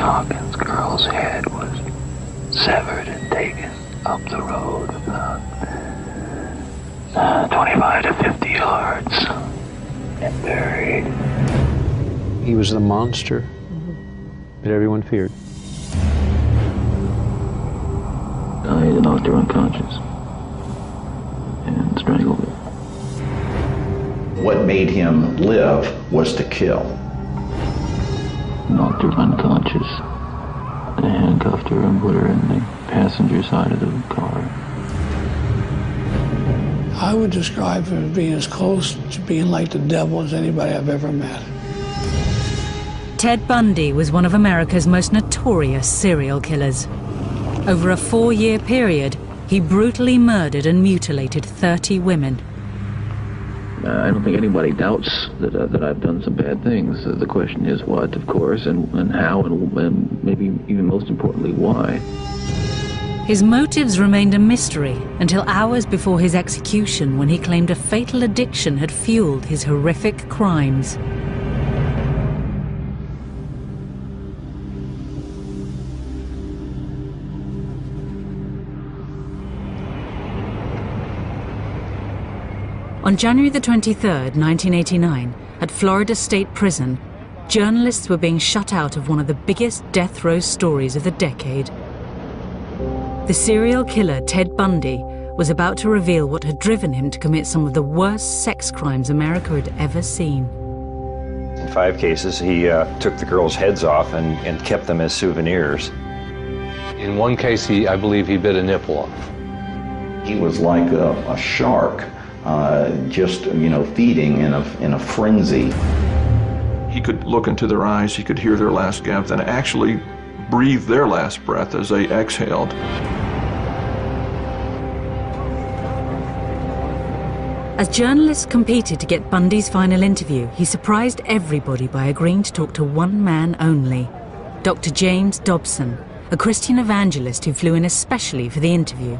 Hawkins' girl's head was severed and taken up the road about 25 to 50 yards and buried. He was the monster that everyone feared. I knocked her unconscious and strangled her. What made him live was to kill. Knocked her unconscious, and handcuffed her and put her in the passenger side of the car. I would describe him as being as close to being like the devil as anybody I've ever met. Ted Bundy was one of America's most notorious serial killers. Over a 4-year period, he brutally murdered and mutilated 30 women. I don't think anybody doubts that I've done some bad things. The question is what, of course, and how, and maybe even most importantly, why. His motives remained a mystery until hours before his execution, when he claimed a fatal addiction had fueled his horrific crimes. On January the 23rd, 1989, at Florida State Prison, journalists were being shut out of one of the biggest death row stories of the decade. The serial killer Ted Bundy was about to reveal what had driven him to commit some of the worst sex crimes America had ever seen. In 5 cases, he took the girls' heads off and kept them as souvenirs. In one case, I believe he bit a nipple off. He was like a shark, just, feeding in a frenzy. He could look into their eyes, he could hear their last gasp, and actually breathe their last breath as they exhaled. As journalists competed to get Bundy's final interview, he surprised everybody by agreeing to talk to one man only, Dr. James Dobson, a Christian evangelist who flew in especially for the interview.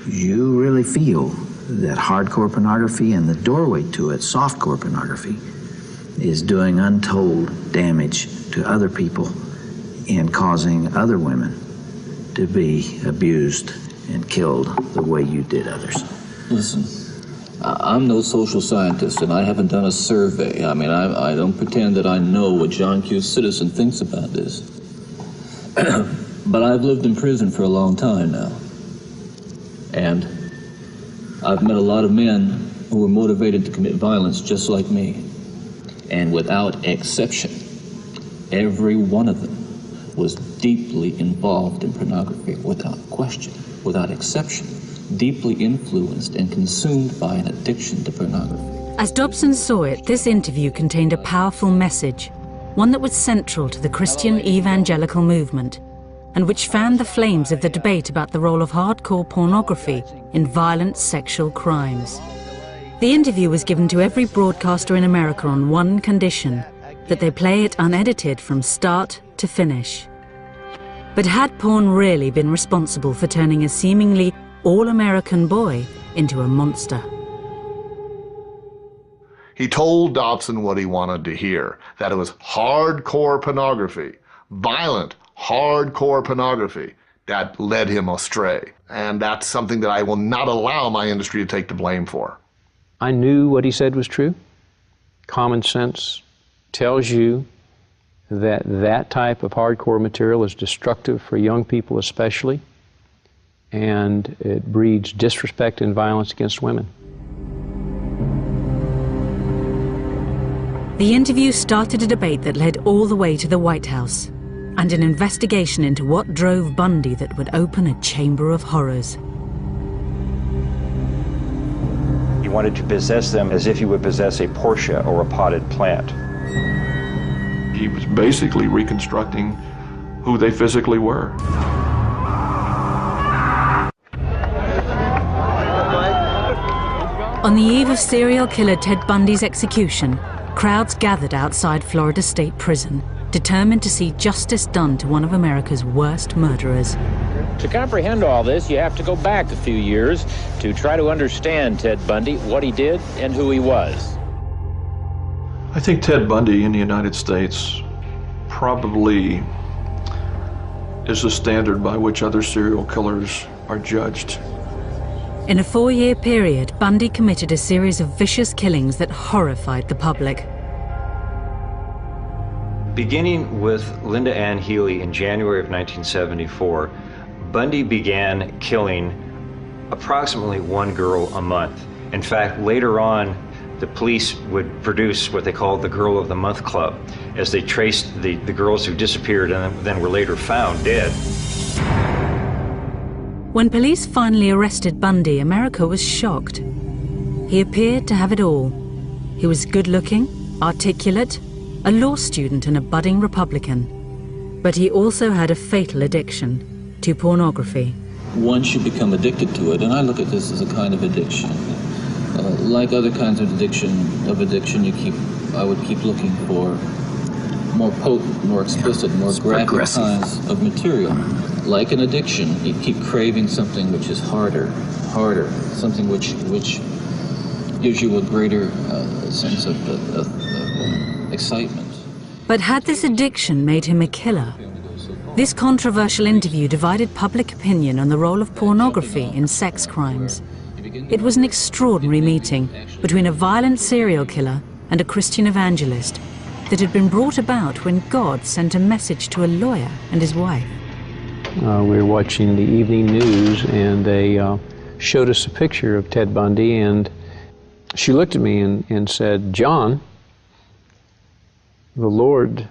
You really feel that hardcore pornography and the doorway to it, softcore pornography, is doing untold damage to other people and causing other women to be abused and killed the way you did others. Listen, I'm no social scientist, and I haven't done a survey. I mean, I don't pretend that I know what John Q. Citizen thinks about this. But I've lived in prison for a long time now. And I've met a lot of men who were motivated to commit violence just like me. And without exception, every one of them was deeply involved in pornography, without question, without exception, deeply influenced and consumed by an addiction to pornography. As Dobson saw it, this interview contained a powerful message, one that was central to the Christian evangelical movement, and which fanned the flames of the debate about the role of hardcore pornography in violent sexual crimes. The interview was given to every broadcaster in America on one condition, that they play it unedited from start to finish. But had porn really been responsible for turning a seemingly all-American boy into a monster? He told Dobson what he wanted to hear, that it was hardcore pornography, violent, hardcore pornography that led him astray. And that's something that I will not allow my industry to take the blame for. I knew what he said was true. Common sense tells you that that type of hardcore material is destructive for young people especially, and it breeds disrespect and violence against women. The interview started a debate that led all the way to the White House, and an investigation into what drove Bundy that would open a chamber of horrors. He wanted to possess them as if he would possess a Porsche or a potted plant. He was basically reconstructing who they physically were. On the eve of serial killer Ted Bundy's execution, crowds gathered outside Florida State Prison, determined to see justice done to one of America's worst murderers. To comprehend all this, you have to go back a few years to try to understand Ted Bundy, what he did, and who he was. I think Ted Bundy in the United States probably is the standard by which other serial killers are judged. In a 4-year period, Bundy committed a series of vicious killings that horrified the public. Beginning with Linda Ann Healy in January of 1974, Bundy began killing approximately 1 girl a month. In fact, later on, the police would produce what they called the Girl of the Month Club, as they traced the girls who disappeared and then were later found dead. When police finally arrested Bundy, America was shocked. He appeared to have it all. He was good-looking, articulate, a law student and a budding Republican. But he also had a fatal addiction to pornography. Once you become addicted to it, and I look at this as a kind of addiction, like other kinds of addiction, I would keep looking for more potent, more explicit, more graphic kinds of material. Like an addiction, you keep craving something which is harder, something which gives you a greater sense of excitement. But had this addiction made him a killer? This controversial interview divided public opinion on the role of pornography in sex crimes. It was an extraordinary meeting between a violent serial killer and a Christian evangelist that had been brought about when God sent a message to a lawyer and his wife. We were watching the evening news, and they showed us a picture of Ted Bundy, and she looked at me and said, "John, the Lord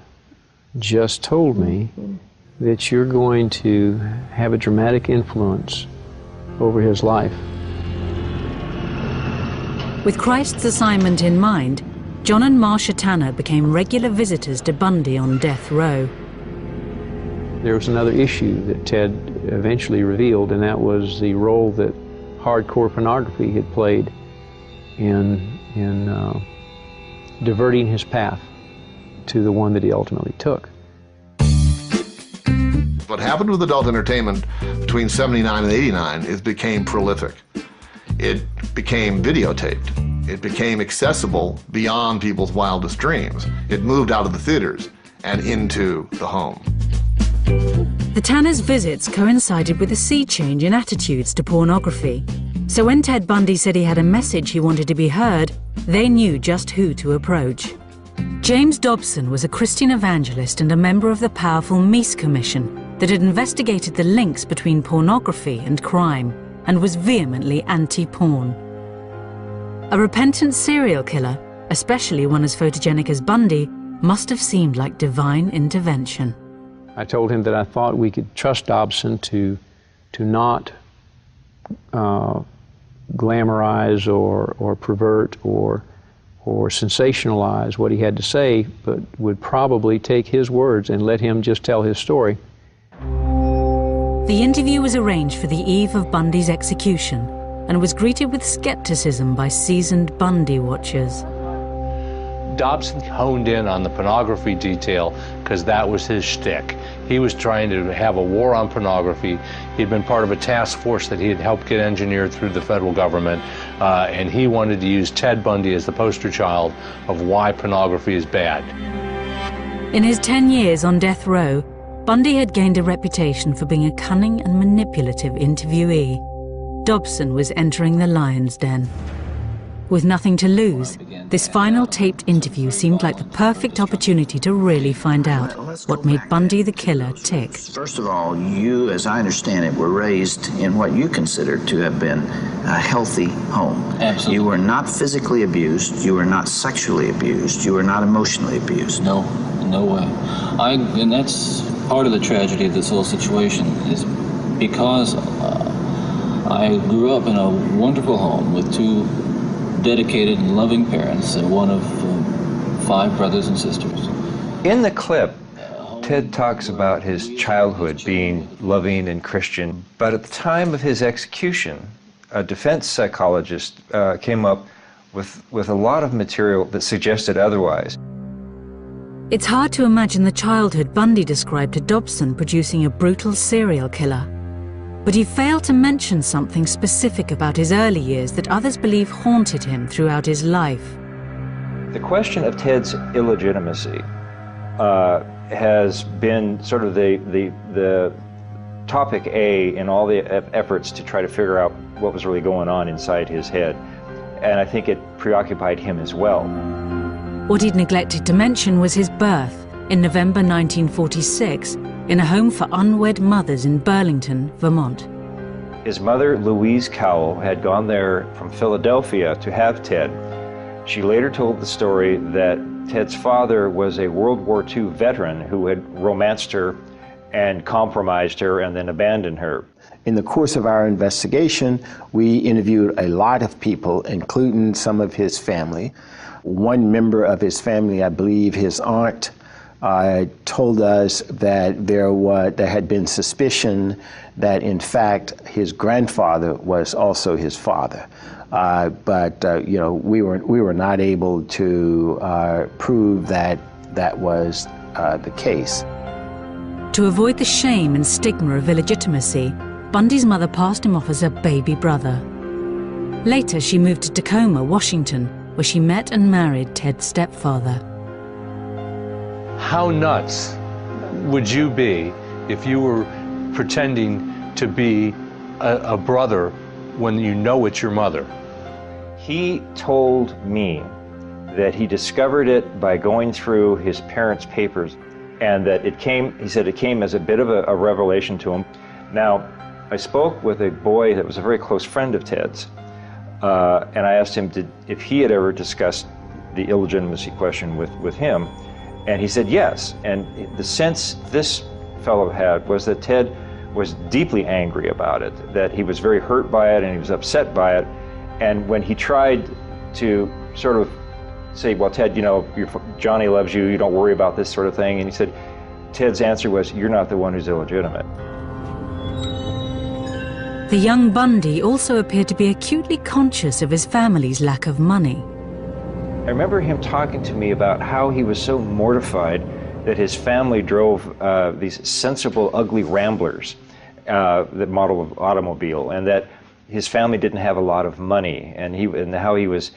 just told me that you're going to have a dramatic influence over his life." With Christ's assignment in mind, John and Marcia Tanner became regular visitors to Bundy on death row. There was another issue that Ted eventually revealed, and that was the role that hardcore pornography had played in diverting his path to the one that he ultimately took. What happened with adult entertainment between 79 and 89 is became prolific. It became videotaped. It became accessible beyond people's wildest dreams. It moved out of the theaters and into the home. The Tanners' visits coincided with a sea change in attitudes to pornography. So when Ted Bundy said he had a message he wanted to be heard, they knew just who to approach. James Dobson was a Christian evangelist and a member of the powerful Meese Commission that had investigated the links between pornography and crime and was vehemently anti-porn. A repentant serial killer, especially one as photogenic as Bundy, must have seemed like divine intervention. I told him that I thought we could trust Dobson to not glamorize or pervert or sensationalize what he had to say, but would probably take his words and let him just tell his story. The interview was arranged for the eve of Bundy's execution and was greeted with skepticism by seasoned Bundy watchers. Dobson honed in on the pornography detail because that was his shtick. He was trying to have a war on pornography. He'd been part of a task force that he had helped get engineered through the federal government, and he wanted to use Ted Bundy as the poster child of why pornography is bad. In his 10 years on death row, Bundy had gained a reputation for being a cunning and manipulative interviewee. Dobson was entering the lion's den. With nothing to lose, this final taped interview seemed like the perfect opportunity to really find out what made Bundy the killer tick. First of all, you, as I understand it, were raised in what you consider to have been a healthy home. Absolutely. You were not physically abused, you were not sexually abused, you were not emotionally abused. No way. And that's part of the tragedy of this whole situation, is because I grew up in a wonderful home with two dedicated and loving parents and one of 5 brothers and sisters. In the clip, Ted talks about his childhood being loving and Christian, but at the time of his execution, a defense psychologist came up with a lot of material that suggested otherwise. It's hard to imagine the childhood Bundy described to Dobson producing a brutal serial killer. But he failed to mention something specific about his early years that others believe haunted him throughout his life. The question of Ted's illegitimacy has been sort of the topic A in all the efforts to try to figure out what was really going on inside his head. And I think it preoccupied him as well. What he'd neglected to mention was his birth in November 1946 in a home for unwed mothers in Burlington, Vermont. His mother, Louise Cowell, had gone there from Philadelphia to have Ted. She later told the story that Ted's father was a World War II veteran who had romanced her and compromised her and then abandoned her. In the course of our investigation, we interviewed a lot of people, including some of his family. One member of his family, I believe his aunt, told us that there had been suspicion that in fact his grandfather was also his father. But we were not able to prove that that was the case. To avoid the shame and stigma of illegitimacy, Bundy's mother passed him off as her baby brother. Later, she moved to Tacoma, Washington, where she met and married Ted's stepfather. How nuts would you be if you were pretending to be a brother when you know it's your mother? He told me that he discovered it by going through his parents' papers, and that he said it came as a bit of a revelation to him. Now, I spoke with a boy that was a very close friend of Ted's, and I asked him if he had ever discussed the illegitimacy question with him, and he said yes. And the sense this fellow had was that Ted was deeply angry about it, that he was very hurt by it and he was upset by it. And when he tried to sort of say, well, Ted, Johnny loves you, you don't worry about this sort of thing, and he said, Ted's answer was, you're not the one who's illegitimate. The young Bundy also appeared to be acutely conscious of his family's lack of money. I remember him talking to me about how he was so mortified that his family drove these sensible, ugly Ramblers, the model of automobile, and that his family didn't have a lot of money, and how he was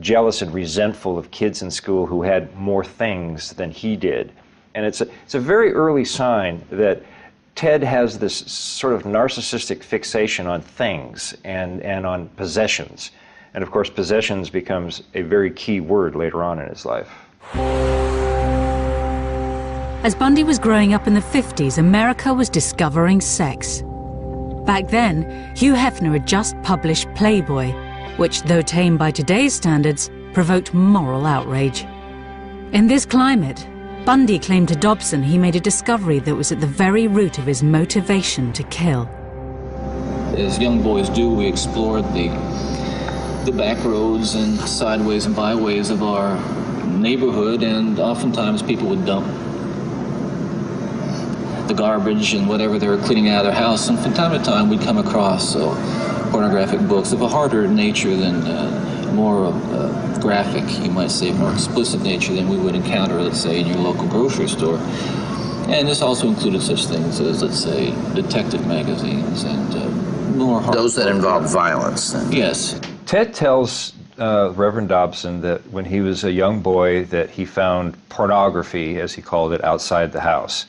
jealous and resentful of kids in school who had more things than he did. And it's a very early sign that Ted has this sort of narcissistic fixation on things and on possessions. And of course, possessions becomes a very key word later on in his life. As Bundy was growing up in the 50s, America was discovering sex. Back then, Hugh Hefner had just published Playboy, which, though tame by today's standards, provoked moral outrage. In this climate, Bundy claimed to Dobson he made a discovery that was at the very root of his motivation to kill. As young boys do, we explored the back roads and sideways and byways of our neighborhood, and oftentimes people would dump the garbage and whatever they were cleaning out of their house, and from time to time we'd come across pornographic books of a harder nature than more graphic, you might say, more explicit nature than we would encounter, let's say, in your local grocery store. And this also included such things as, let's say, detective magazines and more hard. Those that involve violence. Yes. Ted tells Reverend Dobson that when he was a young boy that he found pornography, as he called it, outside the house.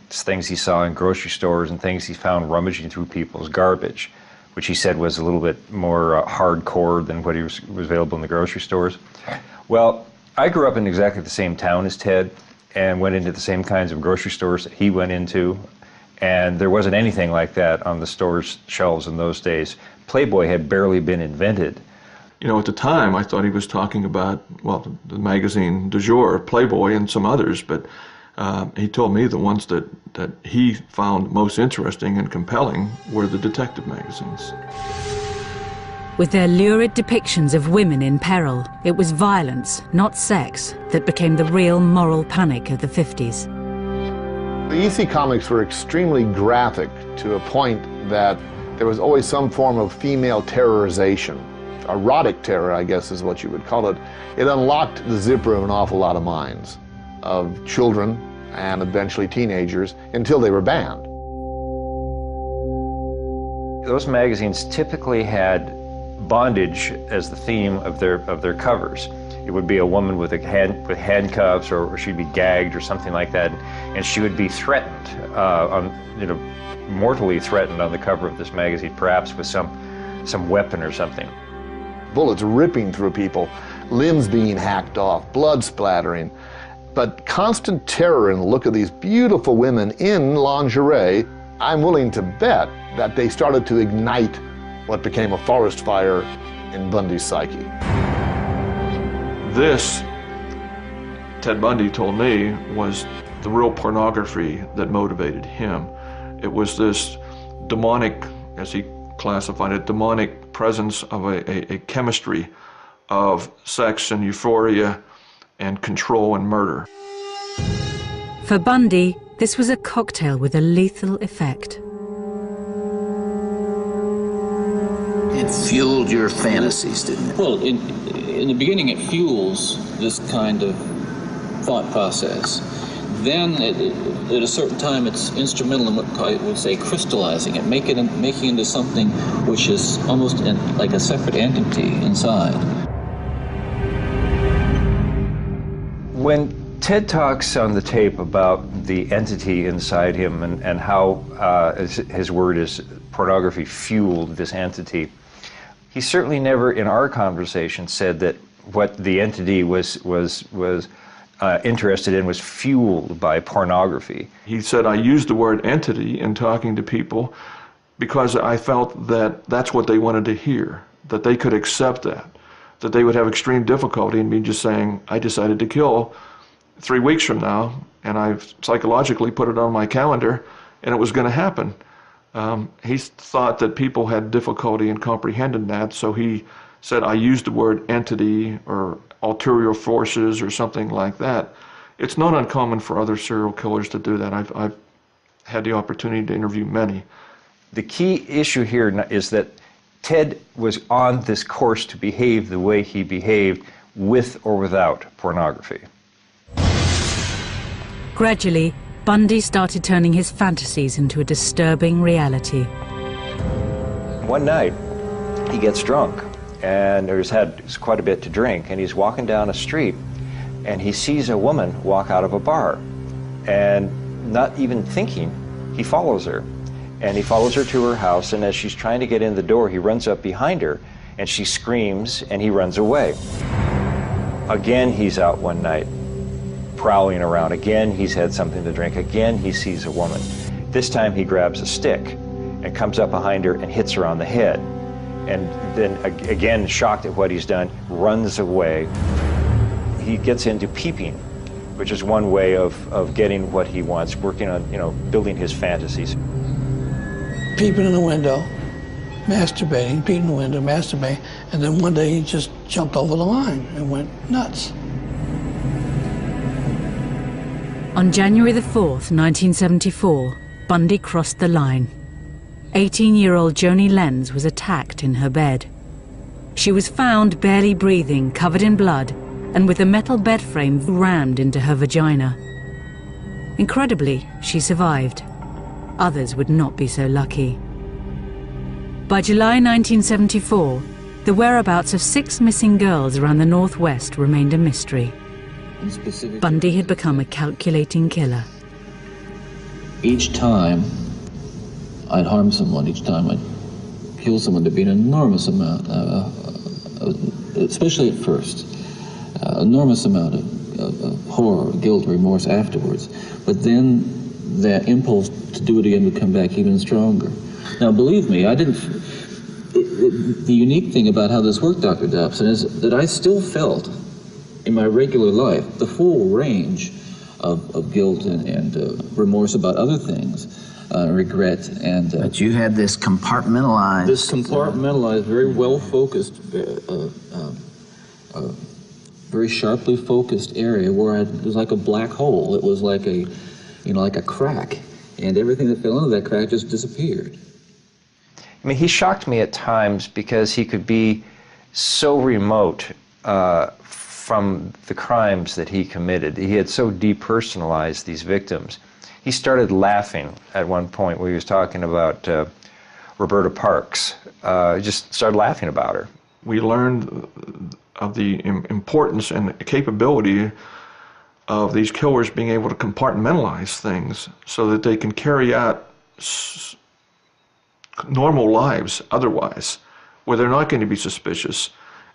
Things he saw in grocery stores and things he found rummaging through people's garbage, which he said was a little bit more hardcore than what was available in the grocery stores. Well, I grew up in exactly the same town as Ted and went into the same kinds of grocery stores that he went into, and there wasn't anything like that on the store's shelves in those days. Playboy had barely been invented. You know, at the time, I thought he was talking about, well, the magazine du jour, Playboy, and some others, but he told me the ones that he found most interesting and compelling were the detective magazines. With their lurid depictions of women in peril, it was violence, not sex, that became the real moral panic of the 50s. The EC comics were extremely graphic to a point that there was always some form of female terrorization. Erotic terror, I guess is what you would call it. It unlocked the zipper of an awful lot of minds, of children and eventually teenagers, until they were banned. Those magazines typically had bondage as the theme of their covers. It would be a woman with handcuffs, or she'd be gagged or something like that, and she would be threatened, mortally threatened on the cover of this magazine, perhaps with some weapon or something. Bullets ripping through people, limbs being hacked off, blood splattering, but constant terror in the look of these beautiful women in lingerie. I'm willing to bet that they started to ignite what became a forest fire in Bundy's psyche. This, Ted Bundy told me, was the real pornography that motivated him. It was this demonic, as he classified it, demonic presence of a chemistry of sex and euphoria and control and murder. For Bundy, this was a cocktail with a lethal effect. It fueled your fantasies, didn't it? Well, in the beginning, it fuels this kind of thought process. Then, at a certain time, it's instrumental in what I would say crystallizing it, making it into something which is almost like a separate entity inside. When Ted talks on the tape about the entity inside him and how, his word is, pornography fueled this entity, he certainly never in our conversation said that what the entity was interested in was fueled by pornography. He said, I used the word entity in talking to people because I felt that that's what they wanted to hear, that they could accept that they would have extreme difficulty in me just saying, I decided to kill 3 weeks from now, and I've psychologically put it on my calendar, and it was going to happen. He thought that people had difficulty in comprehending that, so he said, I used the word entity or ulterior forces or something like that. It's not uncommon for other serial killers to do that. I've had the opportunity to interview many. The key issue here is that Ted was on this course to behave the way he behaved with or without pornography. Gradually, Bundy started turning his fantasies into a disturbing reality. One night, he gets drunk, and he's had quite a bit to drink, and he's walking down a street, and he sees a woman walk out of a bar, and not even thinking, he follows her. And he follows her to her house, and as she's trying to get in the door, he runs up behind her, and she screams, and he runs away. Again, he's out one night, prowling around. Again, he's had something to drink. Again, he sees a woman. This time, he grabs a stick and comes up behind her and hits her on the head. And then, again, shocked at what he's done, runs away. He gets into peeping, which is one way of getting what he wants, working on, building his fantasies. Peeping in the window, masturbating, peeping in the window, masturbating, and then one day he just jumped over the line and went nuts. On January the 4th, 1974, Bundy crossed the line. 18-year-old Joni Lenz was attacked in her bed. She was found barely breathing, covered in blood, and with a metal bed frame rammed into her vagina. Incredibly, she survived. Others would not be so lucky. By July 1974, the whereabouts of 6 missing girls around the Northwest remained a mystery. Bundy had become a calculating killer. Each time I'd harm someone, each time I'd kill someone, there'd be an enormous amount, especially at first, enormous amount of horror, guilt, remorse afterwards. But then that impulse to do it again would come back even stronger. Now, believe me, the unique thing about how this worked, Dr. Dobson, is that I still felt in my regular life the full range of guilt and remorse about other things, regret and... but you had this compartmentalized... This compartmentalized, very well-focused, very sharply focused area where it was like a black hole. It was like a, like a crack, and everything that fell into that crack just disappeared. I mean, he shocked me at times because he could be so remote from the crimes that he committed. He had so depersonalized these victims. He started laughing at one point when he was talking about Roberta Parks. He just started laughing about her. we learned of the importance and capability of these killers being able to compartmentalize things so that they can carry out normal lives otherwise, where they're not going to be suspicious.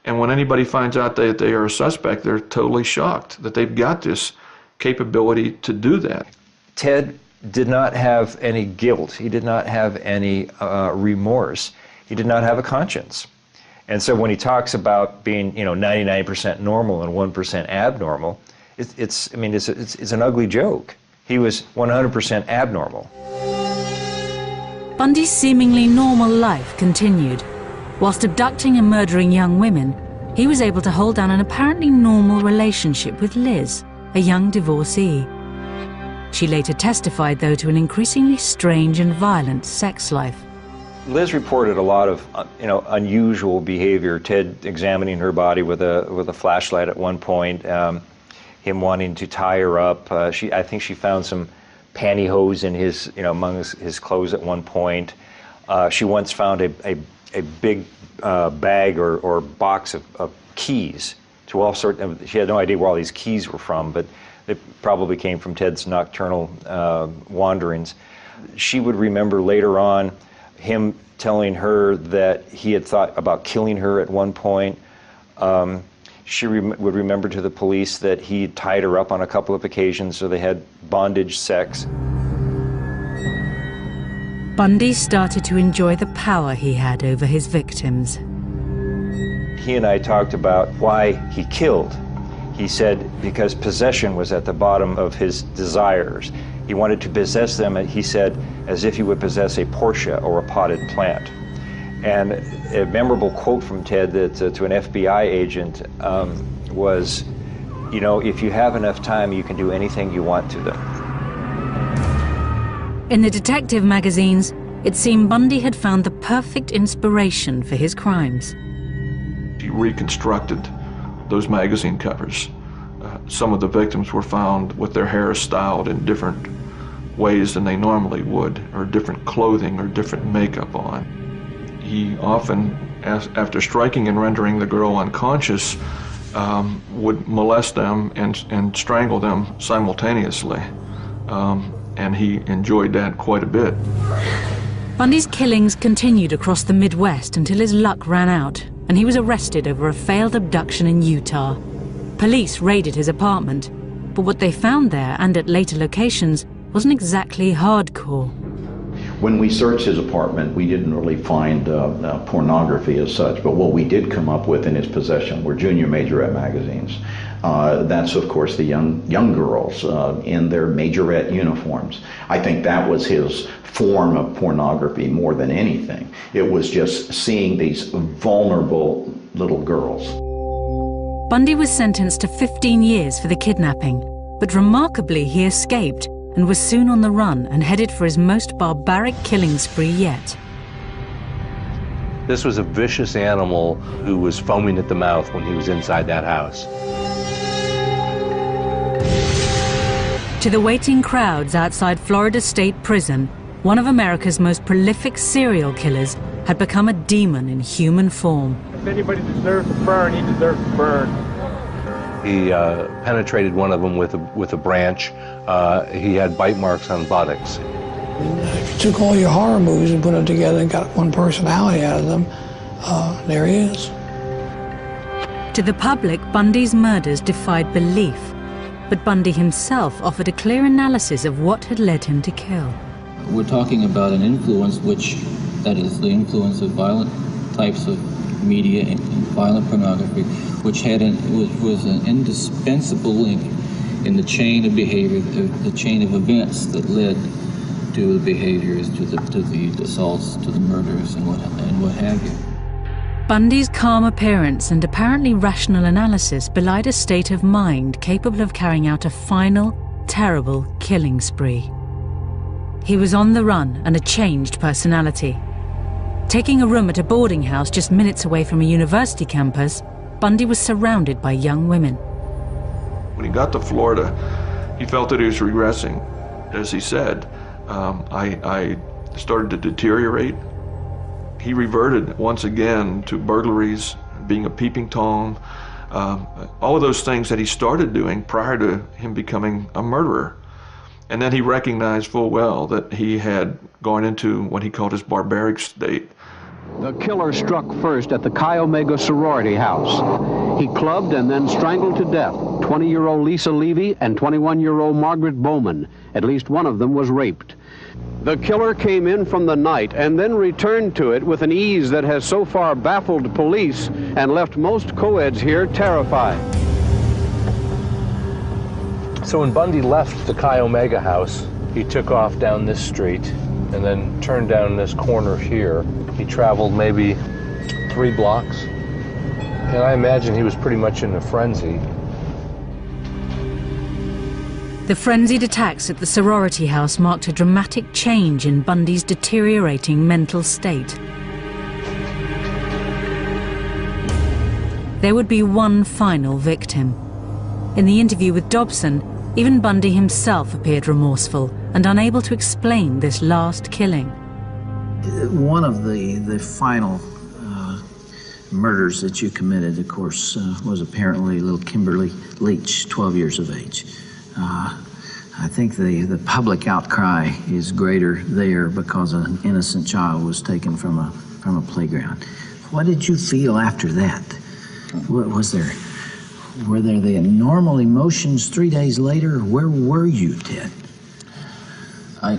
And when anybody finds out that they are a suspect, they're totally shocked that they've got this capability to do that. Ted did not have any guilt. He did not have any remorse. He did not have a conscience. And so when he talks about being, 99% normal and 1% abnormal, it's an ugly joke. He was 100% abnormal. Bundy's seemingly normal life continued. Whilst abducting and murdering young women, he was able to hold down an apparently normal relationship with Liz, a young divorcee. She later testified, though, to an increasingly strange and violent sex life. Liz reported a lot of, unusual behavior. Ted examining her body with a flashlight at one point, him wanting to tie her up. I think she found some pantyhose in his, among his clothes at one point. She once found a big bag or box of keys to all sorts. She had no idea where all these keys were from, but they probably came from Ted's nocturnal wanderings. She would remember later on him telling her that he had thought about killing her at one point. She would remember to the police that he tied her up on a couple of occasions, so they had bondage sex. Bundy started to enjoy the power he had over his victims. He and I talked about why he killed. He said because possession was at the bottom of his desires. He wanted to possess them, he said, as if he would possess a Porsche or a potted plant. And a memorable quote from Ted that, to an FBI agent was, if you have enough time, you can do anything you want to them. In the detective magazines, it seemed Bundy had found the perfect inspiration for his crimes. He reconstructed those magazine covers. Some of the victims were found with their hair styled in different ways than they normally would, or different clothing or different makeup on. He often, after striking and rendering the girl unconscious, would molest them and strangle them simultaneously. And he enjoyed that quite a bit. Bundy's killings continued across the Midwest until his luck ran out, and he was arrested over a failed abduction in Utah. Police raided his apartment, but what they found there and at later locations wasn't exactly hardcore. When we searched his apartment, we didn't really find pornography as such, but what we did come up with in his possession were junior majorette magazines. That's, of course, the young girls in their majorette uniforms. I think that was his form of pornography more than anything. It was just seeing these vulnerable little girls. Bundy was sentenced to 15 years for the kidnapping, but remarkably he escaped and was soon on the run and headed for his most barbaric killing spree yet. This was a vicious animal who was foaming at the mouth when he was inside that house. To the waiting crowds outside Florida State Prison, one of America's most prolific serial killers had become a demon in human form. If anybody deserves to burn, he deserves to burn. He penetrated one of them with a branch. He had bite marks on buttocks. If you took all your horror movies and put them together and got one personality out of them, there he is. To the public, Bundy's murders defied belief, but Bundy himself offered a clear analysis of what had led him to kill. We're talking about an influence that is the influence of violent types of media and violent pornography, which was an indispensable link in the chain of behavior, the chain of events that led to the behaviors, to the assaults, to the murders, and what have you. Bundy's calm appearance and apparently rational analysis belied a state of mind capable of carrying out a final, terrible killing spree. He was on the run and a changed personality. Taking a room at a boarding house just minutes away from a university campus, Bundy was surrounded by young women. When he got to Florida, he felt that he was regressing. As he said, I started to deteriorate. He reverted once again to burglaries, being a peeping Tom, all of those things that he started doing prior to him becoming a murderer. And then he recognized full well that he had gone into what he called his barbaric state. The killer struck first at the Chi Omega sorority house. He clubbed and then strangled to death 20-year-old Lisa Levy and 21-year-old Margaret Bowman. At least one of them was raped. The killer came in from the night and then returned to it with an ease that has so far baffled police and left most co-eds here terrified. So when Bundy left the Chi Omega house, he took off down this street and then turned down this corner here. He traveled maybe 3 blocks. And I imagine he was pretty much in a frenzy. The frenzied attacks at the sorority house marked a dramatic change in Bundy's deteriorating mental state. There would be one final victim. In the interview with Dobson, even Bundy himself appeared remorseful and unable to explain this last killing. One of the final murders that you committed, of course, was apparently little Kimberly Leach, 12 years of age. I think the public outcry is greater there because an innocent child was taken from a playground. What did you feel after that? Were there the normal emotions 3 days later? Where were you, Ted? I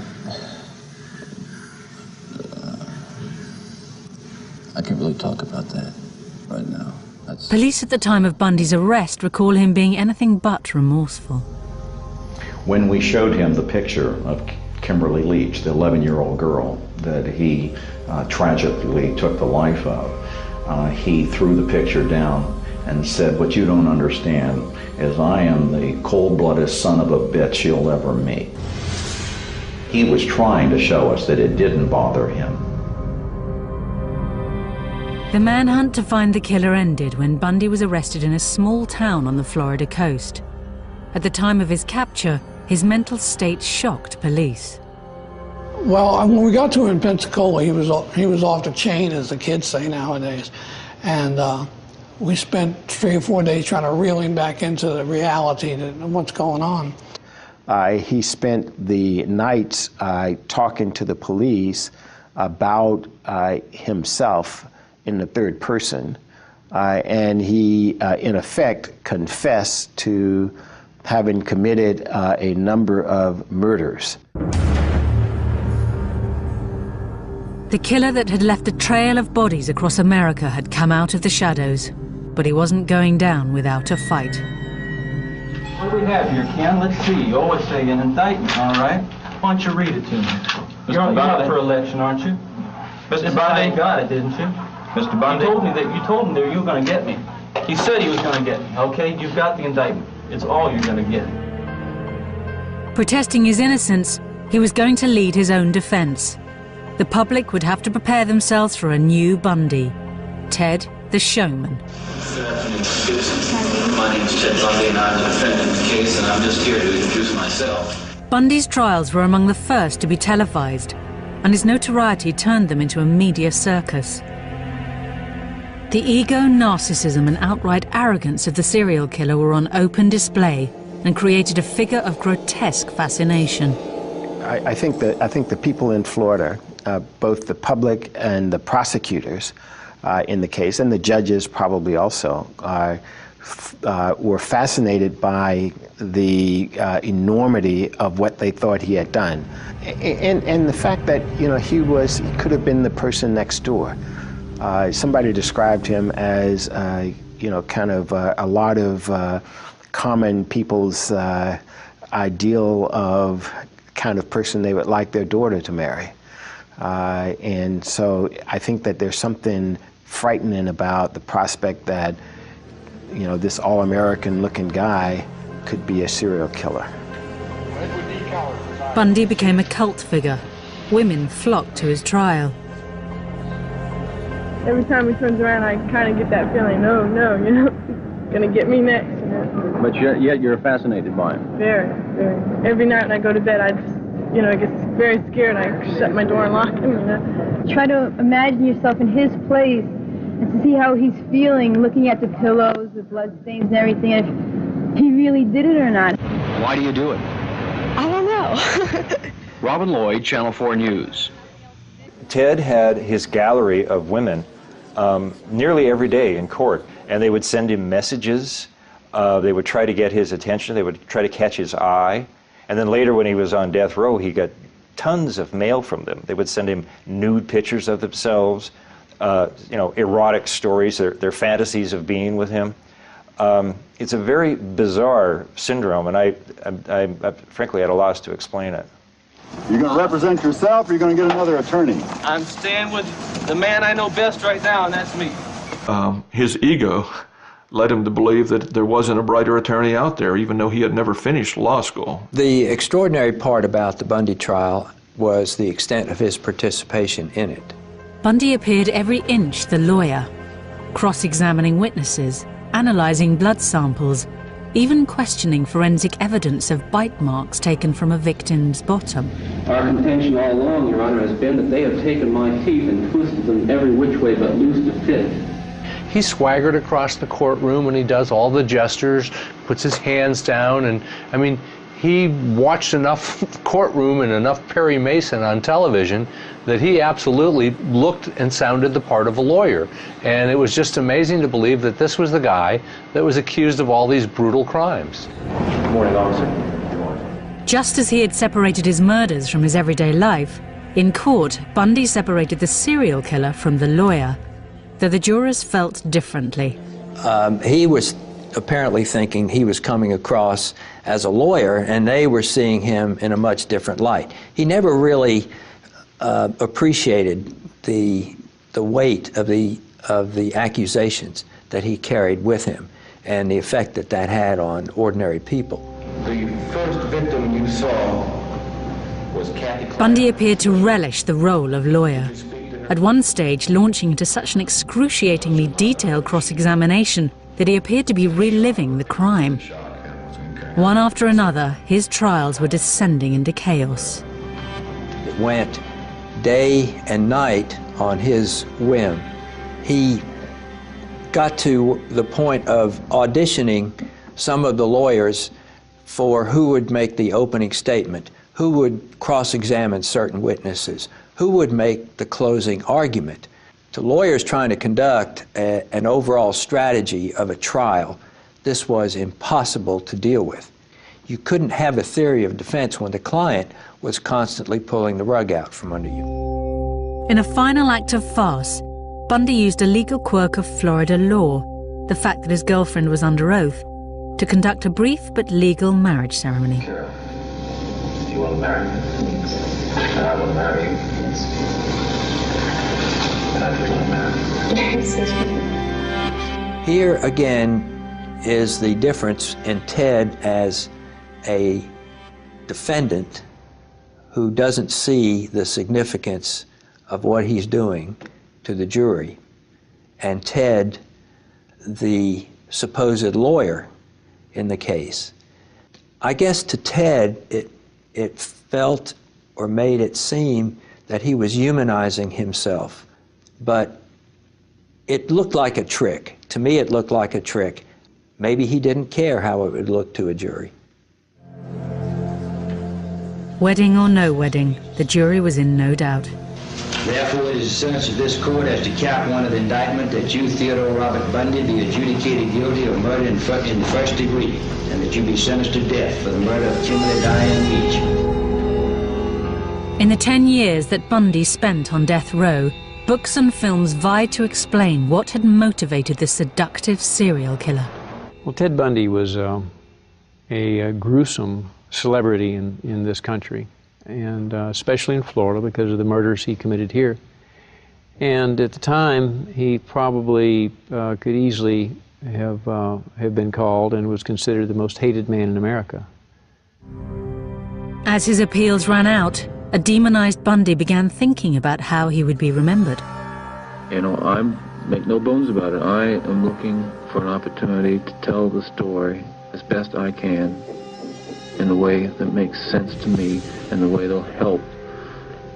can't really talk about that right now. Police at the time of Bundy's arrest recall him being anything but remorseful. When we showed him the picture of Kimberly Leach, the 11-year-old girl that he tragically took the life of, he threw the picture down and said, "What you don't understand is I am the cold-blooded son of a bitch you'll ever meet." He was trying to show us that it didn't bother him. The manhunt to find the killer ended when Bundy was arrested in a small town on the Florida coast. At the time of his capture, his mental state shocked police. Well, when we got to him in Pensacola, he was off the chain, as the kids say nowadays. And we spent 3 or 4 days trying to reel him back into the reality of what's going on. He spent the nights talking to the police about himself in the third person, and he, in effect, confessed to having committed a number of murders. The killer that had left a trail of bodies across America had come out of the shadows, but he wasn't going down without a fight. What do we have here, Ken? Let's see. You always say an indictment, all right? Why don't you read it to me? You're up for election, aren't you? Mr. Bundy? You got it, didn't you? Mr. Bundy? You told me that you were going to get me. He said he was going to get me, okay? You've got the indictment. It's all you're going to get. Protesting his innocence, he was going to lead his own defense. The public would have to prepare themselves for a new Bundy. Ted, the showman. Good afternoon, citizens. My name is Ted Bundy, and I'm the defendant in the case, and I'm just here to introduce myself. Bundy's trials were among the first to be televised, and his notoriety turned them into a media circus. The ego, narcissism, and outright arrogance of the serial killer were on open display and created a figure of grotesque fascination. I think the people in Florida, both the public and the prosecutors in the case, and the judges probably also, were fascinated by the enormity of what they thought he had done, and the fact that he could have been the person next door. Somebody described him as kind of a lot of common people's ideal of kind of person they would like their daughter to marry. And so I think that there's something frightening about the prospect that, this all-American looking guy could be a serial killer. Bundy became a cult figure. Women flocked to his trial. Every time he turns around, I kind of get that feeling, no, gonna get me next. But yet you're fascinated by him. Very, very. Every night when I go to bed, I just, I get very scared. I shut my door and lock him, Try to imagine yourself in his place and to see how he's feeling, looking at the pillows, the blood stains and everything, if he really did it or not. Why do you do it? I don't know. Robin Lloyd, Channel 4 News. Ted had his gallery of women nearly every day in court, and they would send him messages. They would try to get his attention. They would try to catch his eye. And then later when he was on death row, he got tons of mail from them. They would send him nude pictures of themselves, erotic stories, their fantasies of being with him. It's a very bizarre syndrome, and I frankly at a loss to explain it. You're going to represent yourself, or you're going to get another attorney? I'm staying with the man I know best right now, and that's me. His ego led him to believe that there wasn't a brighter attorney out there, even though he had never finished law school. The extraordinary part about the Bundy trial was the extent of his participation in it. Bundy appeared every inch the lawyer, cross-examining witnesses, analysing blood samples, even questioning forensic evidence of bite marks taken from a victim's bottom. Our contention all along, Your Honor, has been that they have taken my teeth and twisted them every which way but loose to fit. He swaggered across the courtroom and he does all the gestures, puts his hands down, and I mean, he watched enough courtroom and enough Perry Mason on television that he absolutely looked and sounded the part of a lawyer. And it was just amazing to believe that this was the guy that was accused of all these brutal crimes. Good morning, officer. Just as he had separated his murders from his everyday life, in court, Bundy separated the serial killer from the lawyer, though the jurors felt differently. He was apparently thinking he was coming across as a lawyer, and they were seeing him in a much different light. He never really appreciated the weight of the accusations that he carried with him and the effect that that had on ordinary people. The first victim you saw was Kathy Clark. Bundy appeared to relish the role of lawyer, at one stage launching into such an excruciatingly detailed cross-examination that he appeared to be reliving the crime. One after another, his trials were descending into chaos. It went day and night on his whim. He got to the point of auditioning some of the lawyers for who would make the opening statement, who would cross-examine certain witnesses, who would make the closing argument. To lawyers trying to conduct an overall strategy of a trial, this was impossible to deal with. You couldn't have a theory of defense when the client was constantly pulling the rug out from under you. In a final act of farce, Bundy used a legal quirk of Florida law, the fact that his girlfriend was under oath, to conduct a brief but legal marriage ceremony. Sure. Do you want to marry me? And I want to marry you. And I do want to marry you. Here again is the difference in Ted as a defendant who doesn't see the significance of what he's doing to the jury, and Ted, the supposed lawyer in the case. I guess to Ted, it felt or made it seem that he was humanizing himself, but it looked like a trick. To me, it looked like a trick. Maybe he didn't care how it would look to a jury. Wedding or no wedding, the jury was in no doubt. Therefore, it is the sentence of this court as to count one of the indictment that you, Theodore Robert Bundy, be adjudicated guilty of murder in the first degree, and that you be sentenced to death for the murder of Kimberly Diane Beach. In the 10 years that Bundy spent on death row, books and films vied to explain what had motivated the seductive serial killer. Well, Ted Bundy was a gruesome celebrity in this country, and especially in Florida because of the murders he committed here. And at the time, he probably could easily have been called and was considered the most hated man in America. As his appeals ran out, a demonized Bundy began thinking about how he would be remembered. You know, make no bones about it. I am looking for an opportunity to tell the story as best I can in a way that makes sense to me and the way that'll help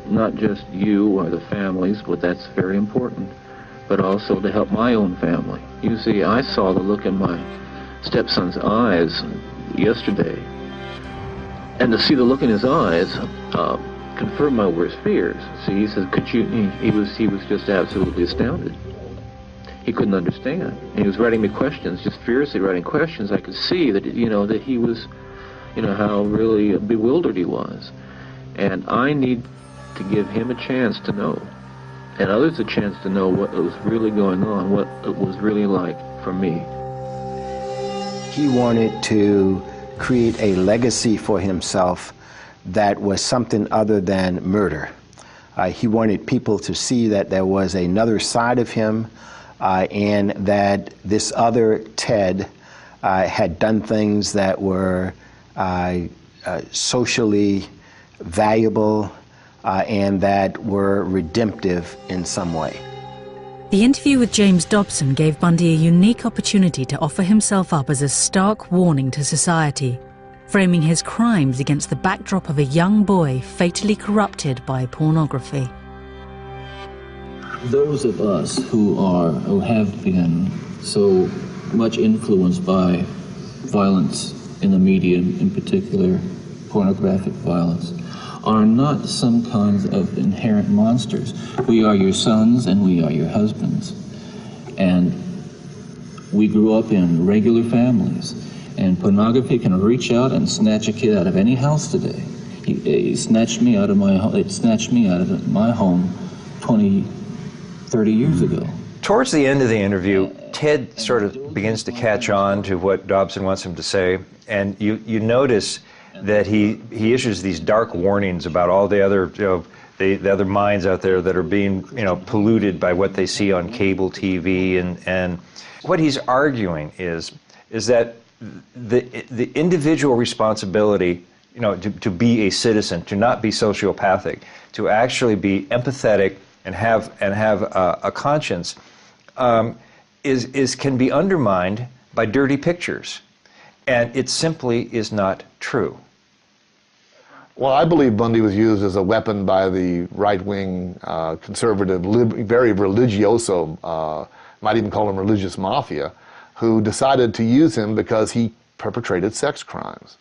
not just you or the families, but that's very important, but also to help my own family. You see, I saw the look in my stepson's eyes yesterday, and to see the look in his eyes confirmed my worst fears. See, he said, "Could you?" He was just absolutely astounded. He couldn't understand. He was writing me questions, just furiously writing questions. I could see that, that he was, how really bewildered he was. And I need to give him a chance to know, and others a chance to know what was really going on, what it was really like for me. He wanted to create a legacy for himself that was something other than murder. He wanted people to see that there was another side of him, and that this other Ted had done things that were socially valuable and that were redemptive in some way. The interview with James Dobson gave Bundy a unique opportunity to offer himself up as a stark warning to society, framing his crimes against the backdrop of a young boy fatally corrupted by pornography. Those of us who have been so much influenced by violence in the media, in particular pornographic violence, are not some kinds of inherent monsters. We are your sons and we are your husbands. And we grew up in regular families. And pornography can reach out and snatch a kid out of any house today. It snatched me out of my home 30 years ago. Towards the end of the interview, Ted sort of begins to catch on to what Dobson wants him to say, and you notice that he issues these dark warnings about all the other the other minds out there that are being polluted by what they see on cable TV, and what he's arguing is that the individual responsibility, to be a citizen, to not be sociopathic, to actually be empathetic and have a conscience, can be undermined by dirty pictures, and it simply is not true. Well, I believe Bundy was used as a weapon by the right-wing, conservative, very religioso, might even call him religious mafia, who decided to use him because he perpetrated sex crimes.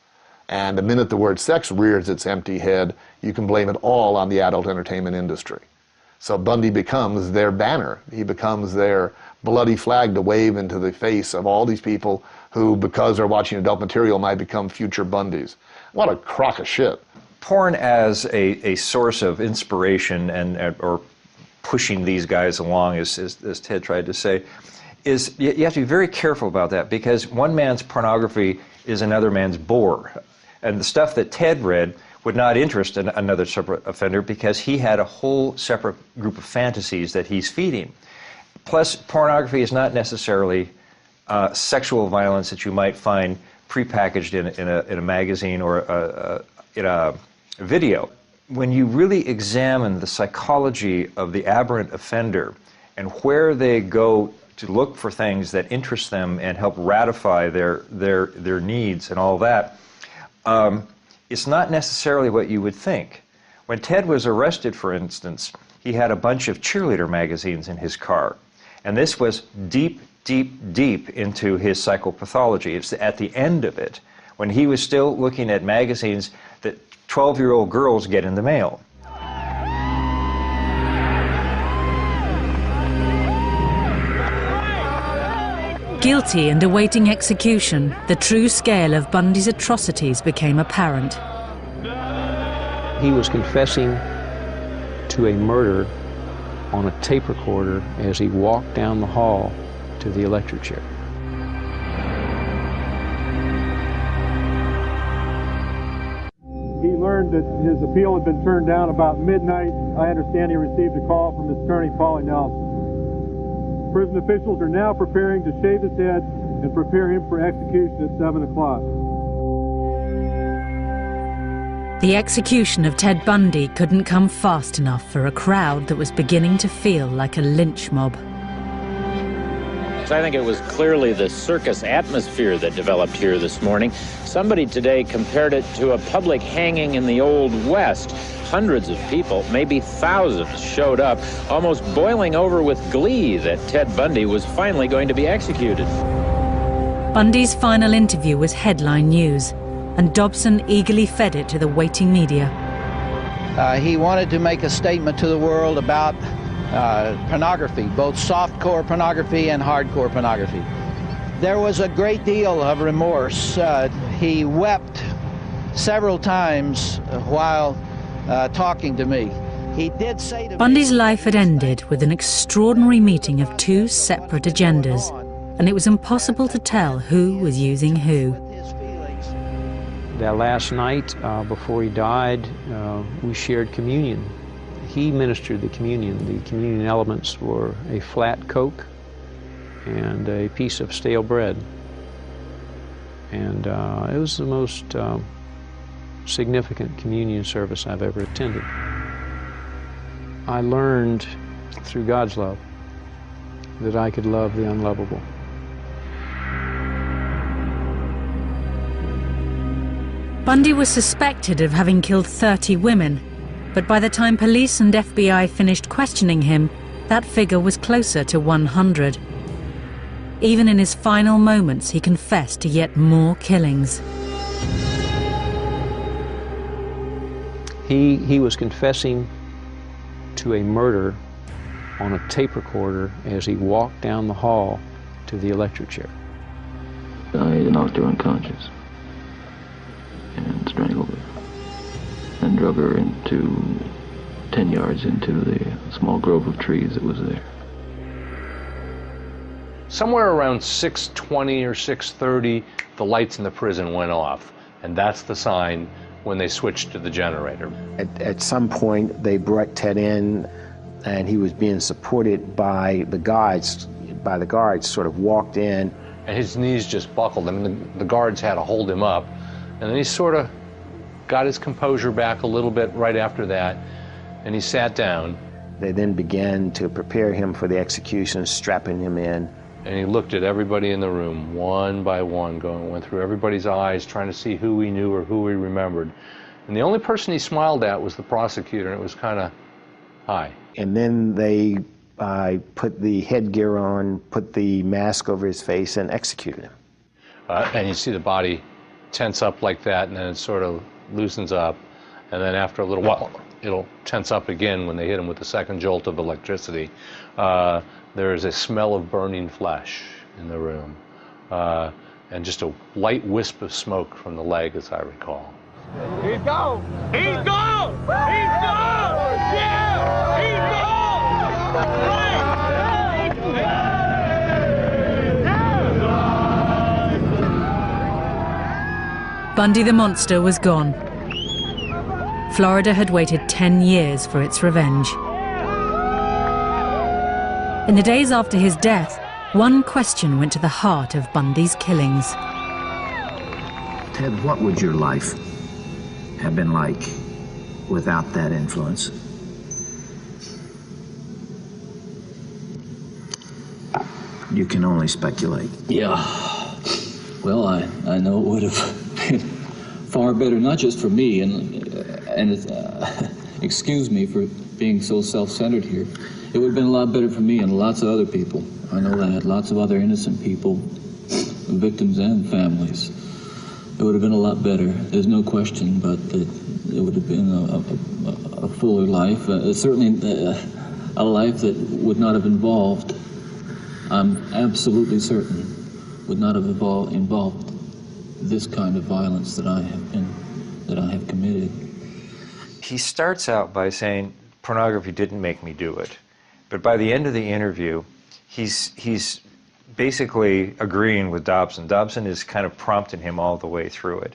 And the minute the word sex rears its empty head, you can blame it all on the adult entertainment industry. So Bundy becomes their banner. He becomes their bloody flag to wave into the face of all these people who, because they're watching adult material, might become future Bundys. What a crock of shit. Porn as a source of inspiration or pushing these guys along, as Ted tried to say, is you have to be very careful about that, because one man's pornography is another man's bore. And the stuff that Ted read would not interest another separate offender because he had a whole separate group of fantasies that he's feeding. Plus, pornography is not necessarily sexual violence that you might find prepackaged in a magazine or in a video. When you really examine the psychology of the aberrant offender and where they go to look for things that interest them and help ratify their needs and all that, it's not necessarily what you would think. When Ted was arrested, for instance, he had a bunch of cheerleader magazines in his car. And this was deep, deep, deep into his psychopathology. It's at the end of it, when he was still looking at magazines that 12-year-old girls get in the mail. Guilty and awaiting execution, the true scale of Bundy's atrocities became apparent. He was confessing to a murder on a tape recorder as he walked down the hall to the electric chair. He learned that his appeal had been turned down about midnight. I understand he received a call from his attorney, Paulie Nelson. Prison officials are now preparing to shave his head and prepare him for execution at 7 o'clock. The execution of Ted Bundy couldn't come fast enough for a crowd that was beginning to feel like a lynch mob. I think it was clearly the circus atmosphere that developed here this morning. Somebody today compared it to a public hanging in the Old West. Hundreds of people, maybe thousands, showed up, almost boiling over with glee that Ted Bundy was finally going to be executed. Bundy's final interview was headline news, and Dobson eagerly fed it to the waiting media. He wanted to make a statement to the world about pornography, both softcore pornography and hardcore pornography. There was a great deal of remorse. He wept several times while talking to me. He did say to Bundy's life had ended with an extraordinary meeting of two separate agendas, and it was impossible to tell who was using who. That last night, before he died, we shared communion. He ministered the communion. The communion elements were a flat Coke and a piece of stale bread. And it was the most significant communion service I've ever attended. I learned through God's love that I could love the unlovable. Bundy was suspected of having killed 30 women, but by the time police and FBI finished questioning him, that figure was closer to 100. Even in his final moments, he confessed to yet more killings. He was confessing to a murder on a tape recorder as he walked down the hall to the electric chair. I knocked her unconscious and strangled her and drug her into 10 yards into the small grove of trees that was there. Somewhere around 6:20 or 6:30, the lights in the prison went off, and that's the sign when they switched to the generator. At some point, they brought Ted in, and he was being supported by the guards. Sort of walked in. And his knees just buckled. I mean, the guards had to hold him up. And then he sort of got his composure back a little bit right after that, and he sat down. They then began to prepare him for the execution, strapping him in. And he looked at everybody in the room, one by one, went through everybody's eyes, trying to see who he knew or who he remembered. And the only person he smiled at was the prosecutor, and it was kind of, hi. And then they put the headgear on, put the mask over his face, and executed him. And you see the body tense up like that, and then it sort of loosens up. And then after a little while, it'll tense up again when they hit him with the second jolt of electricity. There is a smell of burning flesh in the room, and just a light wisp of smoke from the leg, as I recall. He's gone! He's gone! He's gone! Yeah! He's gone! Bundy the monster was gone. Florida had waited 10 years for its revenge. In the days after his death, one question went to the heart of Bundy's killings. Ted, what would your life have been like without that influence? You can only speculate. Yeah. Well, I know it would have been far better, not just for me, and excuse me for being so self-centered here. It would have been a lot better for me and lots of other people. I know that. Lots of other innocent people, victims and families. It would have been a lot better. There's no question, but it would have been a fuller life. Certainly a life that would not have involved, I'm absolutely certain, would not have involved this kind of violence that I have committed. He starts out by saying, pornography didn't make me do it. But by the end of the interview, he's basically agreeing with Dobson. Dobson is kind of prompting him all the way through it.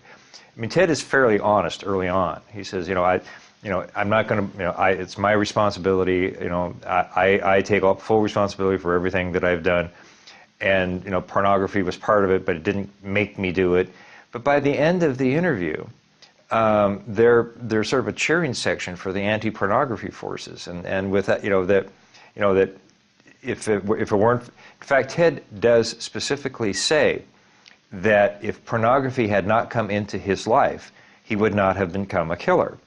I mean, Ted is fairly honest early on. He says, I'm not going to, it's my responsibility. I take full responsibility for everything that I've done. And, pornography was part of it, but it didn't make me do it. But by the end of the interview, there's sort of a cheering section for the anti-pornography forces, and with that, that if it weren't, in fact, Ted does specifically say that if pornography had not come into his life, he would not have become a killer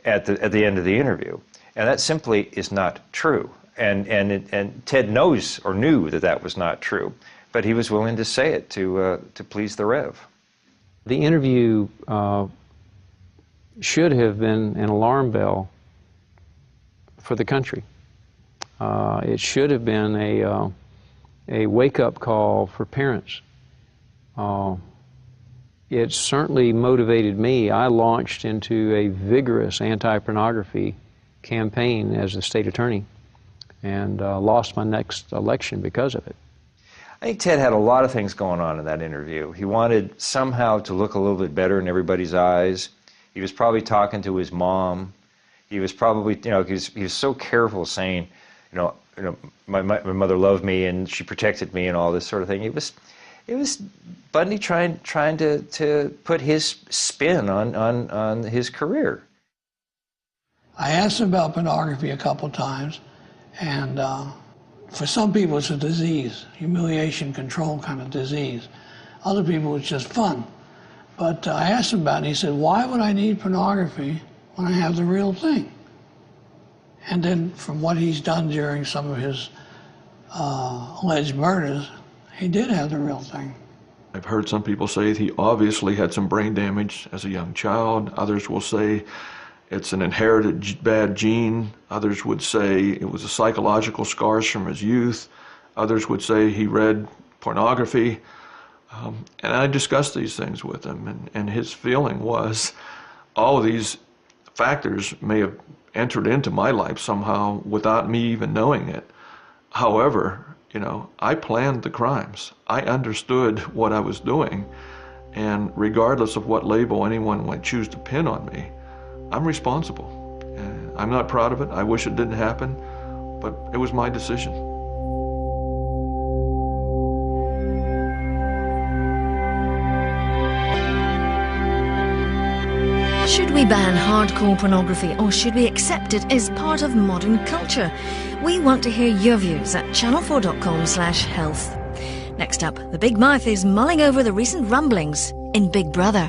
at the end of the interview. And that simply is not true. And Ted knows or knew that that was not true, but he was willing to say it to please the Rev. The interview should have been an alarm bell for the country. It should have been a wake-up call for parents. It certainly motivated me. I launched into a vigorous anti-pornography campaign as the state attorney and lost my next election because of it. I think Ted had a lot of things going on in that interview. He wanted somehow to look a little bit better in everybody's eyes. He was probably talking to his mom. He was probably, he was so careful saying, my mother loved me and she protected me and all this sort of thing. It was Bundy trying to put his spin on his career. I asked him about pornography a couple times, and for some people it's a disease, humiliation, control kind of disease. Other people it's just fun. But I asked him about it, and he said, why would I need pornography when I have the real thing? And then from what he's done during some of his alleged murders, he did have the real thing. I've heard some people say he obviously had some brain damage as a young child. Others will say it's an inherited bad gene. Others would say it was a psychological scars from his youth. Others would say he read pornography. And I discussed these things with him, and his feeling was all of these factors may have entered into my life somehow without me even knowing it. However, I planned the crimes. I understood what I was doing, and regardless of what label anyone might choose to pin on me, I'm responsible. I'm not proud of it. I wish it didn't happen, but it was my decision. Should we ban hardcore pornography, or should we accept it as part of modern culture? We want to hear your views at channel4.com/health. Next up, the Big Mouth is mulling over the recent rumblings in Big Brother.